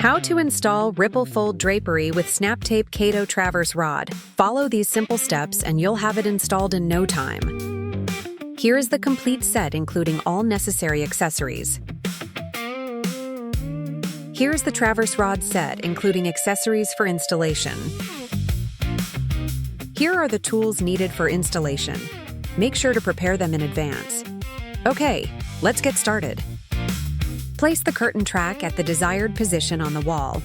How to install ripple fold drapery with snap tape Cato Traverse Rod. Follow these simple steps and you'll have it installed in no time. Here is the complete set including all necessary accessories. Here is the Traverse Rod set including accessories for installation. Here are the tools needed for installation. Make sure to prepare them in advance. Okay, let's get started. Place the curtain track at the desired position on the wall.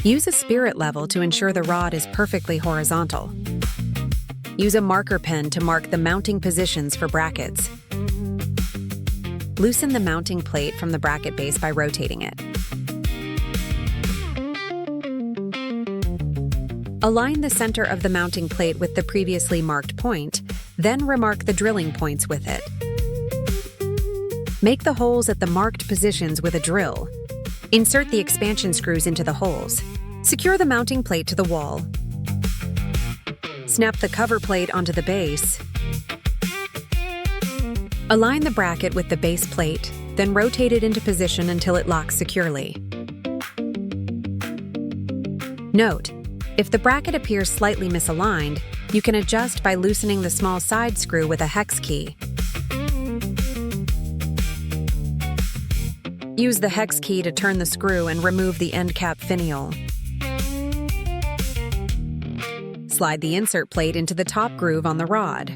Use a spirit level to ensure the rod is perfectly horizontal. Use a marker pen to mark the mounting positions for brackets. Loosen the mounting plate from the bracket base by rotating it. Align the center of the mounting plate with the previously marked point, then remark the drilling points with it. Make the holes at the marked positions with a drill. Insert the expansion screws into the holes. Secure the mounting plate to the wall. Snap the cover plate onto the base. Align the bracket with the base plate, then rotate it into position until it locks securely. Note: if the bracket appears slightly misaligned, you can adjust by loosening the small side screw with a hex key. Use the hex key to turn the screw and remove the end cap finial. Slide the insert plate into the top groove on the rod.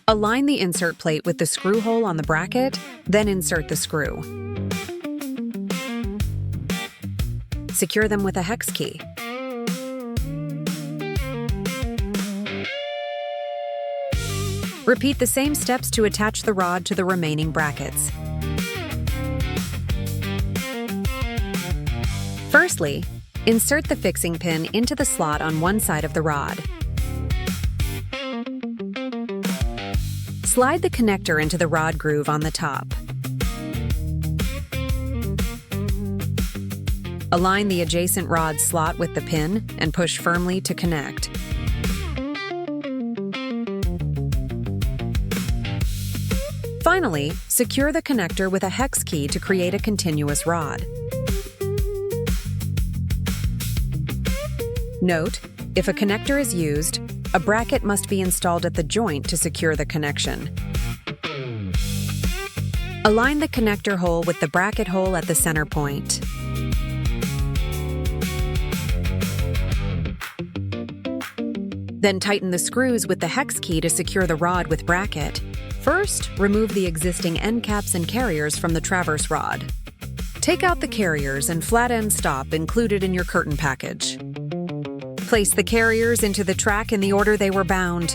Align the insert plate with the screw hole on the bracket, then insert the screw. Secure them with a hex key. Repeat the same steps to attach the rod to the remaining brackets. Firstly, insert the fixing pin into the slot on one side of the rod. Slide the connector into the rod groove on the top. Align the adjacent rod slot with the pin and push firmly to connect. Finally, secure the connector with a hex key to create a continuous rod. Note: if a connector is used, a bracket must be installed at the joint to secure the connection. Align the connector hole with the bracket hole at the center point. Then tighten the screws with the hex key to secure the rod with bracket. First, remove the existing end caps and carriers from the Traverse Rod. Take out the carriers and flat end stop included in your curtain package. Place the carriers into the track in the order they were bound.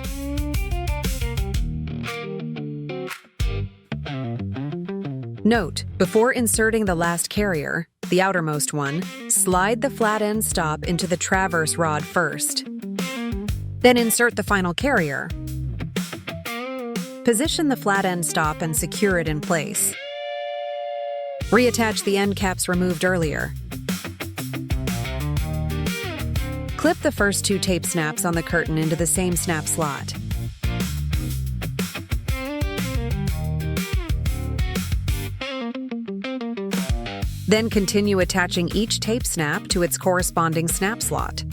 Note: before inserting the last carrier, the outermost one, slide the flat end stop into the Traverse Rod first. Then insert the final carrier. Position the flat end stop and secure it in place. Reattach the end caps removed earlier. Clip the first two tape snaps on the curtain into the same snap slot. Then continue attaching each tape snap to its corresponding snap slot.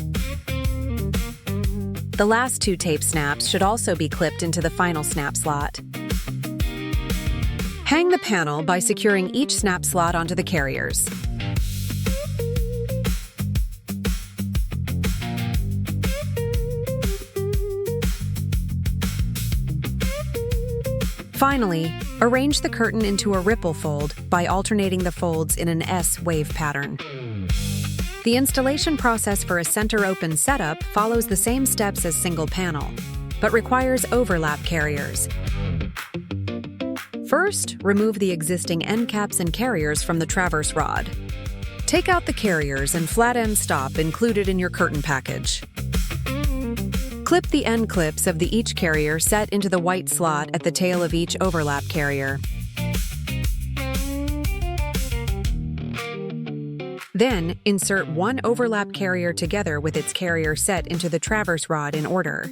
The last two tape snaps should also be clipped into the final snap slot. Hang the panel by securing each snap slot onto the carriers. Finally, arrange the curtain into a ripple fold by alternating the folds in an S wave pattern. The installation process for a center-open setup follows the same steps as single panel, but requires overlap carriers. First, remove the existing end caps and carriers from the Traverse Rod. Take out the carriers and flat end stop included in your curtain package. Clip the end clips of each carrier set into the white slot at the tail of each overlap carrier. Then, insert one overlap carrier together with its carrier set into the Traverse Rod in order.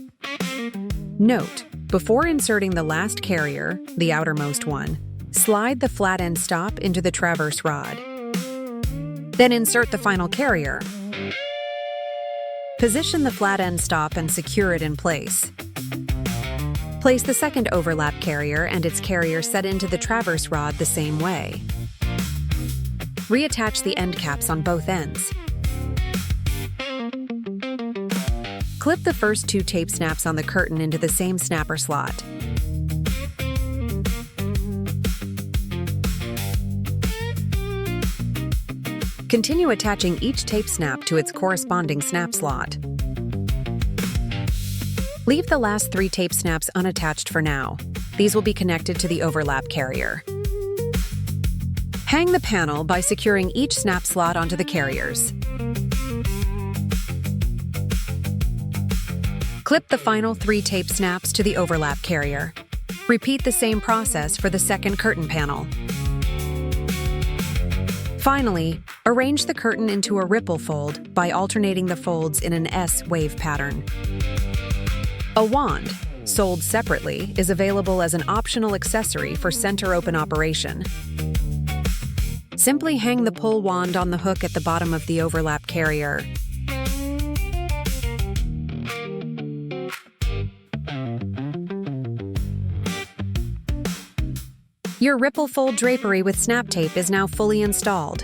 Note: before inserting the last carrier, the outermost one, slide the flat end stop into the Traverse Rod. Then insert the final carrier. Position the flat end stop and secure it in place. Place the second overlap carrier and its carrier set into the traverse rod the same way. Reattach the end caps on both ends. Clip the first 2 tape snaps on the curtain into the same snapper slot. Continue attaching each tape snap to its corresponding snap slot. Leave the last 3 tape snaps unattached for now. These will be connected to the overlap carrier. Hang the panel by securing each snap slot onto the carriers. Clip the final 3 tape snaps to the overlap carrier. Repeat the same process for the second curtain panel. Finally, arrange the curtain into a ripple fold by alternating the folds in an S wave pattern. A wand, sold separately, is available as an optional accessory for center open operation. Simply hang the pull wand on the hook at the bottom of the overlap carrier. Your ripple fold drapery with snap tape is now fully installed.